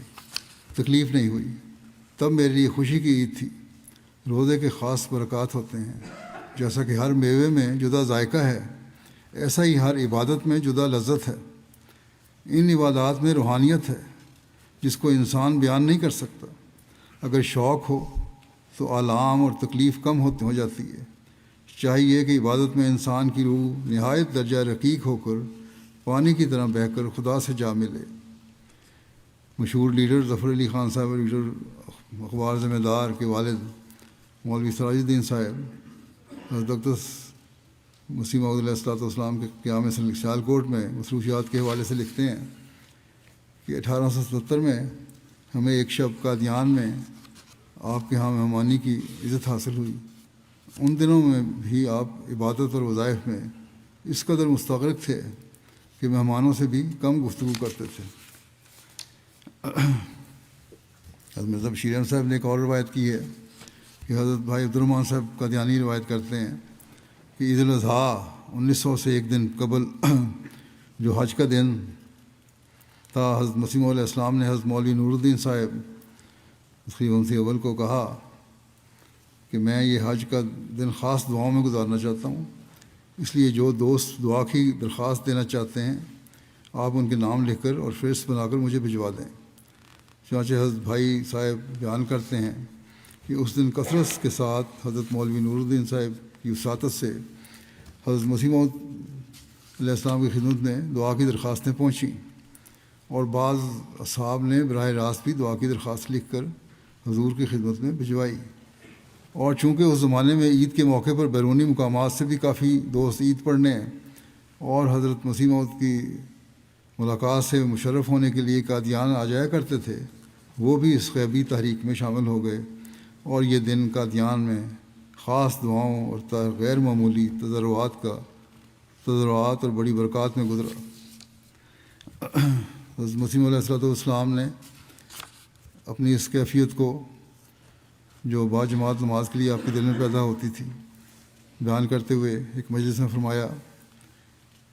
تکلیف نہیں ہوئی۔ تب میرے لیے خوشی کی عید تھی۔ روزے کے خاص برکات ہوتے ہیں، جیسا کہ ہر میوے میں جدا ذائقہ ہے، ایسا ہی ہر عبادت میں جدا لذت ہے۔ ان عبادات میں روحانیت ہے جس کو انسان بیان نہیں کر سکتا۔ اگر شوق ہو، تو آلام اور تکلیف کم ہو جاتی ہے۔ چاہیے کہ عبادت میں انسان کی روح نہایت درجہ رقیق ہو کر پانی کی طرح بہہ کر خدا سے جا ملے۔ مشہور لیڈر ظفر علی خان صاحب، لیڈر اخبار ذمہ دار کے والد مولوی سراج الدین صاحب حضرت اقدس مسیح موعود علیہ السلام کے قیام سیالکوٹ میں مصروفیات کے حوالے سے لکھتے ہیں کہ 1877 میں ہمیں ایک شب قادیان میں آپ کے ہاں مہمانی کی عزت حاصل ہوئی۔ ان دنوں میں بھی آپ عبادت اور وظائف میں اس قدر مستغرق تھے کہ مہمانوں سے بھی کم گفتگو کرتے تھے۔ حضرت مرزا بشیر احمد صاحب نے ایک اور روایت کی ہے کہ حضرت بھائی عبد الرحمٰن صاحب قادیانی روایت کرتے ہیں کہ عید الاضحیٰ 1900 سے ایک دن قبل جو حج کا دن تھا، حضرت مسیح موعود علیہ السلام نے حضرت مولوی نور الدین صاحب خلیفہ اول کو کہا کہ میں یہ حج کا دن خاص دعاؤں میں گزارنا چاہتا ہوں، اس لیے جو دوست دعا کی درخواست دینا چاہتے ہیں آپ ان کے نام لکھ کر اور فہرست بنا کر مجھے بھجوا دیں۔ چنانچہ حضرت بھائی صاحب بیان کرتے ہیں کہ اس دن کثرت کے ساتھ حضرت مولوی نور الدین صاحب کی وساطت سے حضرت مسیح موعود علیہ السلام کی خدمت میں دعا کی درخواستیں پہنچیں، اور بعض اصحاب نے براہ راست بھی دعا کی درخواست لکھ کر حضور کی خدمت میں بھجوائی۔ اور چونکہ اس زمانے میں عید کے موقع پر بیرونی مقامات سے بھی کافی دوست عید پڑھنے اور حضرت مسیح موعود کی ملاقات سے مشرف ہونے کے لیے قادیان آ جایا کرتے تھے، وہ بھی اس غیبی تحریک میں شامل ہو گئے، اور یہ دن قادیان میں خاص دعاؤں اور غیر معمولی تضرعات اور بڑی برکات میں گزرا۔ حضرت مسیح موعود علیہ السلام نے اپنی اس کیفیت کو جو باجماعت نماز کے لیے آپ کے دل میں پیدا ہوتی تھی بیان کرتے ہوئے ایک مجلس میں فرمایا،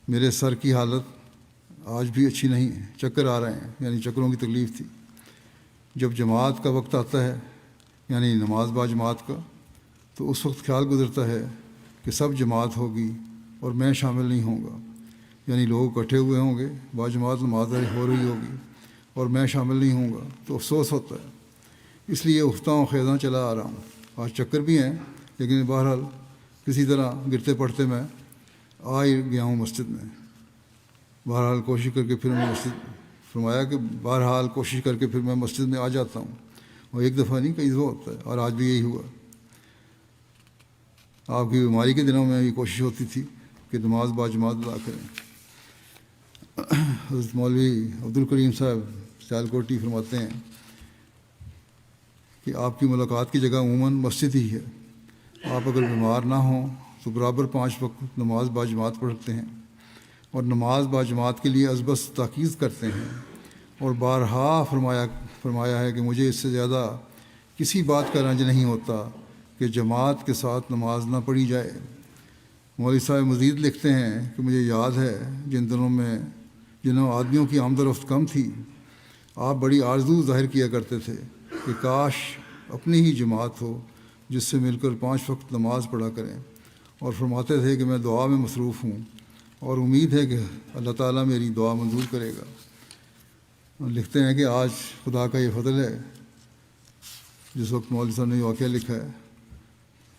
میرے سر کی حالت آج بھی اچھی نہیں ہے، چکر آ رہے ہیں، یعنی چکروں کی تکلیف تھی۔ جب جماعت کا وقت آتا ہے یعنی نماز باجماعت کا، تو اس وقت خیال گزرتا ہے کہ سب جماعت ہوگی اور میں شامل نہیں ہوں گا، یعنی لوگ اکٹھے ہوئے ہوں گے، باجماعت نماز ہو رہی ہوگی اور میں شامل نہیں ہوں گا، تو افسوس ہوتا ہے۔ اس لیے افتاں و خیزاں چلا آ رہا ہوں۔ آج چکر بھی ہیں، لیکن بہرحال کسی طرح گرتے پڑتے میں آ ہی گیا ہوں مسجد میں۔ بہرحال کوشش کر کے پھر میں مسجد میں آ جاتا ہوں، اور ایک دفعہ نہیں کئی دفعہ ہوتا ہے، اور آج بھی یہی ہوا۔ آپ کی بیماری کے دنوں میں یہ کوشش ہوتی تھی کہ نماز باجماعت ادا کریں۔ حضرت مولوی عبدالکریم صاحب سیالکوٹی فرماتے ہیں کہ آپ کی ملاقات کی جگہ عموماً مسجد ہی ہے۔ آپ اگر بیمار نہ ہوں تو برابر 5 وقت نماز باجماعت پڑھتے ہیں، اور نماز باجماعت کے لیے ازبس تاکید کرتے ہیں، اور بارہا فرمایا ہے کہ مجھے اس سے زیادہ کسی بات کا رنج نہیں ہوتا کہ جماعت کے ساتھ نماز نہ پڑھی جائے۔ مولوی صاحب مزید لکھتے ہیں کہ مجھے یاد ہے جنہوں آدمیوں کی آمد و رفت کم تھی، آپ بڑی آرزو ظاہر کیا کرتے تھے کہ کاش اپنی ہی جماعت ہو جس سے مل کر 5 وقت نماز پڑھا کریں، اور فرماتے تھے کہ میں دعا میں مصروف ہوں اور امید ہے کہ اللہ تعالیٰ میری دعا منظور کرے گا۔ لکھتے ہیں کہ آج خدا کا یہ فضل ہے، جس وقت مولوی صاحب نے یہ واقعہ لکھا ہے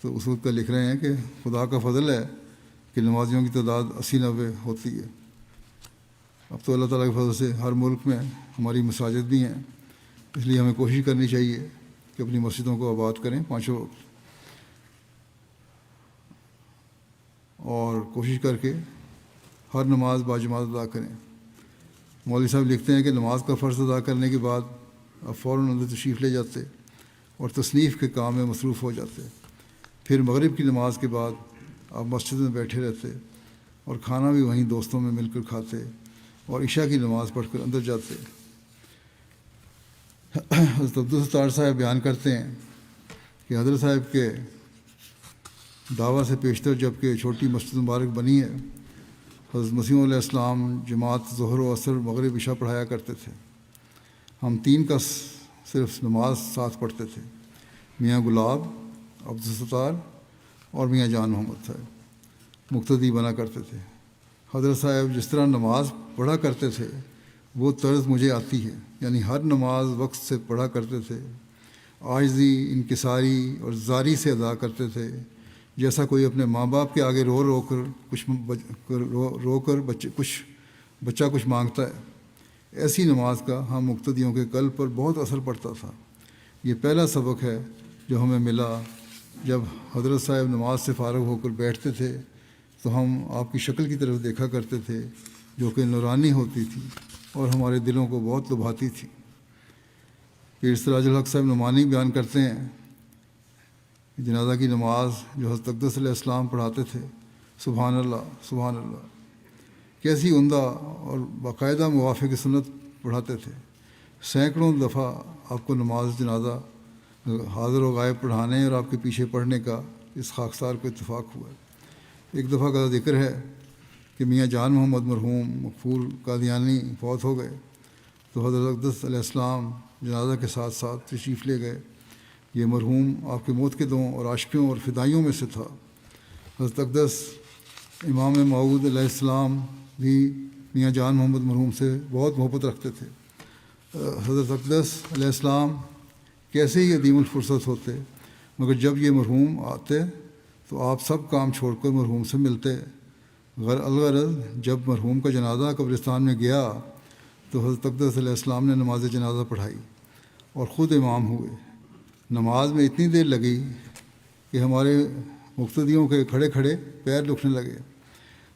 تو اس وقت کا لکھ رہے ہیں کہ خدا کا فضل ہے کہ نمازیوں کی تعداد 80-90 ہوتی ہے۔ اب تو اللہ تعالیٰ کے فضل سے ہر ملک میں ہماری مساجد بھی ہیں، اس لیے ہمیں کوشش کرنی چاہیے کہ اپنی مسجدوں کو آباد کریں 5 وقت، اور کوشش کر کے ہر نماز باجماعت ادا کریں۔ مولوی صاحب لکھتے ہیں کہ نماز کا فرض ادا کرنے کے بعد آپ فوراً اندر تشریف لے جاتے اور تصنیف کے کام میں مصروف ہو جاتے۔ پھر مغرب کی نماز کے بعد آپ مسجد میں بیٹھے رہتے اور کھانا بھی وہیں دوستوں میں مل کر کھاتے، اور عشاء کی نماز پڑھ کر اندر جاتے۔ حضرت عبدالستار صاحب بیان کرتے ہیں کہ حضرت صاحب کے دعویٰ سے پیشتر جب کہ چھوٹی مسجد مبارک بنی ہے، حضرت مسیح علیہ السلام جماعت ظہر و عصر مغرب عشاء پڑھایا کرتے تھے۔ ہم 3 کا صرف نماز ساتھ پڑھتے تھے، میاں گلاب، عبدالستار اور میاں جان محمد صاحب مقتدی بنا کرتے تھے۔ حضرت صاحب جس طرح نماز پڑھا کرتے تھے وہ طرز مجھے آتی ہے، یعنی ہر نماز وقت سے پڑھا کرتے تھے۔ عاجزی، انکساری اور زاری سے ادا کرتے تھے، جیسا کوئی اپنے ماں باپ کے آگے رو کر بچہ کچھ مانگتا ہے۔ ایسی نماز کا ہم مقتدیوں کے قلب پر بہت اثر پڑتا تھا۔ یہ پہلا سبق ہے جو ہمیں ملا۔ جب حضرت صاحب نماز سے فارغ ہو کر بیٹھتے تھے تو ہم آپ کی شکل کی طرف دیکھا کرتے تھے، جو کہ نورانی ہوتی تھی اور ہمارے دلوں کو بہت لبھاتی تھی۔ پھر سراج الحق صاحب نعمانی بیان کرتے ہیں کہ جنازہ کی نماز جو حضرت اقدس علیہ السلام پڑھاتے تھے، سبحان اللہ سبحان اللہ، کیسی عمدہ اور باقاعدہ موافق سنت پڑھاتے تھے۔ سینکڑوں دفعہ آپ کو نماز جنازہ حاضر و غائب پڑھانے اور آپ کے پیچھے پڑھنے کا اس خاکسار کو اتفاق ہوا ہے۔ ایک دفعہ کا ذکر ہے کہ میاں جان محمد مرحوم مغفور قادیانی فوت ہو گئے تو حضرت اقدس علیہ السلام جنازہ کے ساتھ ساتھ تشریف لے گئے۔ یہ مرحوم آپ کے موتقدوں اور عاشقوں اور فدائیوں میں سے تھا۔ حضرت اقدس امام موعود علیہ السلام بھی میاں جان محمد مرحوم سے بہت محبت رکھتے تھے۔ حضرت اقدس علیہ السلام کیسے ہی عدیم الفرصت ہوتے، مگر جب یہ مرحوم آتے تو آپ سب کام چھوڑ کر مرحوم سے ملتے۔ الغرض جب مرحوم کا جنازہ قبرستان میں گیا تو حضرت اقدس علیہ السلام نے نماز جنازہ پڑھائی اور خود امام ہوئے۔ نماز میں اتنی دیر لگی کہ ہمارے مقتدیوں کے کھڑے کھڑے پیر دکھنے لگے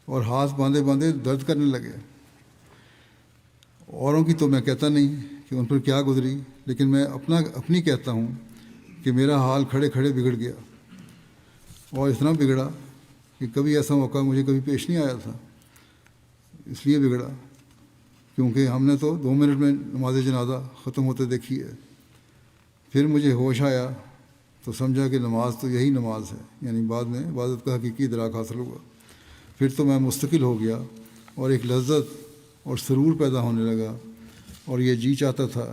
اور ہاتھ باندھے باندھے درد کرنے لگے۔ اوروں کی تو میں کہتا نہیں کہ ان پر کیا گزری، لیکن میں اپنی کہتا ہوں کہ میرا حال کھڑے کھڑے بگڑ گیا، اور اتنا بگڑا کہ کبھی ایسا موقع مجھے کبھی پیش نہیں آیا تھا۔ اس لیے بگڑا کیونکہ ہم نے تو 2 منٹ میں نماز جنازہ ختم ہوتے دیکھی ہے۔ پھر مجھے ہوش آیا تو سمجھا کہ نماز تو یہی نماز ہے، یعنی بعد میں عبادت کا حقیقی ادراک حاصل ہوا۔ پھر تو میں مستقل ہو گیا اور ایک لذت اور سرور پیدا ہونے لگا، اور یہ جی چاہتا تھا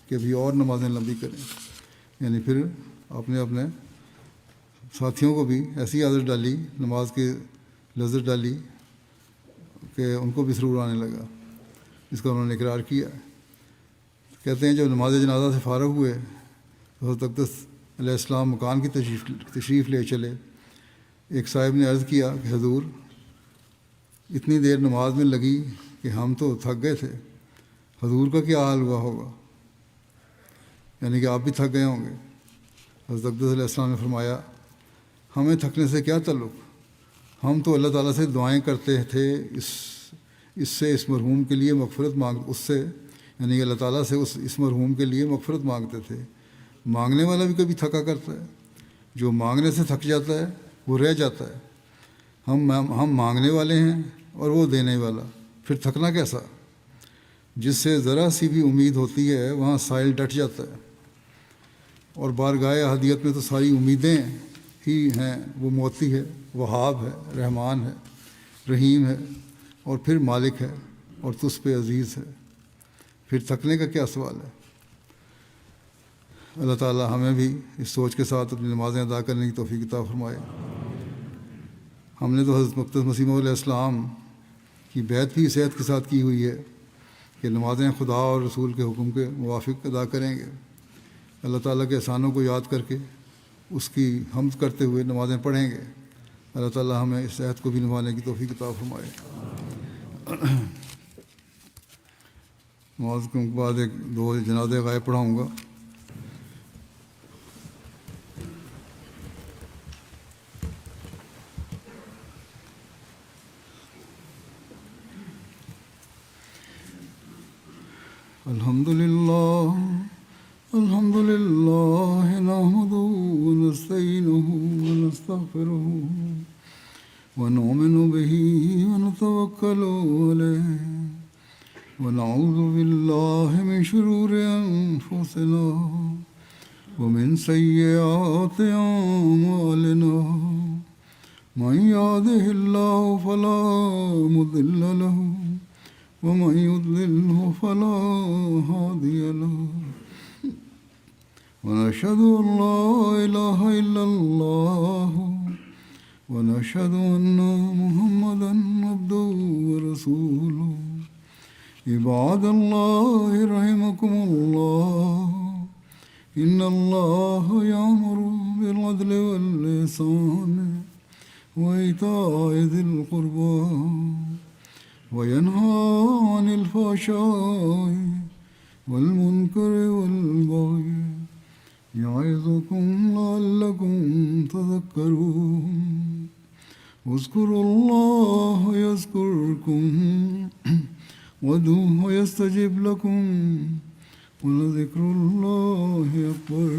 کہ ابھی اور نمازیں لمبی کریں۔ یعنی پھر اپنے ساتھیوں کو بھی ایسی عادت ڈالی، نماز کی لذت ڈالی کہ ان کو بھی سرور آنے لگا، جس کا انہوں نے اقرار کیا۔ کہتے ہیں جب نماز جنازہ سے فارغ ہوئے تو حضرت اقدس علیہ السلام مکان کی تشریف لے چلے۔ ایک صاحب نے عرض کیا کہ حضور، اتنی دیر نماز میں لگی کہ ہم تو تھک گئے تھے، حضور کا کیا حال ہوا ہوگا؟ یعنی کہ آپ بھی تھک گئے ہوں گے۔ حضرت اقدس علیہ السلام نے فرمایا، ہمیں تھکنے سے کیا تعلق، ہم تو اللہ تعالیٰ سے دعائیں کرتے تھے، اس مرحوم کے لیے مغفرت یعنی کہ اللہ تعالیٰ سے اس مرحوم کے لیے مغفرت مانگتے تھے۔ مانگنے والا بھی کبھی تھکا کرتا ہے، جو مانگنے سے تھک جاتا ہے وہ رہ جاتا ہے۔ ہم مانگنے والے ہیں اور وہ دینے والا، پھر تھکنا کیسا؟ جس سے ذرا سی بھی امید ہوتی ہے وہاں سائل ڈٹ جاتا ہے، اور بارگاہ احدیت میں تو ساری امیدیں ہی ہیں۔ وہ موتی ہے، وہاب ہے، رحمان ہے، رحیم ہے، اور پھر مالک ہے، اور تجھ پہ عزیز ہے۔ پھر تھکنے کا کیا سوال ہے؟ اللہ تعالیٰ ہمیں بھی اس سوچ کے ساتھ اپنی نمازیں ادا کرنے کی توفیق عطا فرمائے۔ ہم نے تو حضرت مقدس مسیح موعود علیہ السلام کی بیعت بھی اس عہد کے ساتھ کی ہوئی ہے کہ نمازیں خدا اور رسول کے حکم کے موافق ادا کریں گے۔ اللہ تعالیٰ کے احسانوں کو یاد کر کے اس کی حمد کرتے ہوئے نمازیں پڑھیں گے۔ اللہ تعالیٰ ہمیں اس عہد کو بھی نبھانے کی توفیق عطا فرمائے۔ نماز کے بعد 2 جنازے غائب پڑھاؤں گا۔ الحمد لله نحمده ونستعينه ونستغفره ونؤمن به ونتوكل عليه ونعوذ بالله من شرور أنفسنا ومن سيئات أعمالنا من يهده الله فلا مضل له ومن يضلله فلا هادي له ونشهد أن لا إله إلا الله ونشهد أن محمدا عبده ورسوله عباد الله رحمكم الله إن الله يأمر بالعدل والإحسان وإيتاء ذي القربى وينهى عن الفحشاء والمنكر والبغي يعظكم لعلكم تذكرون اذكروا الله يذكركم وادعوه يستجب لكم ولذكر الله أكبر.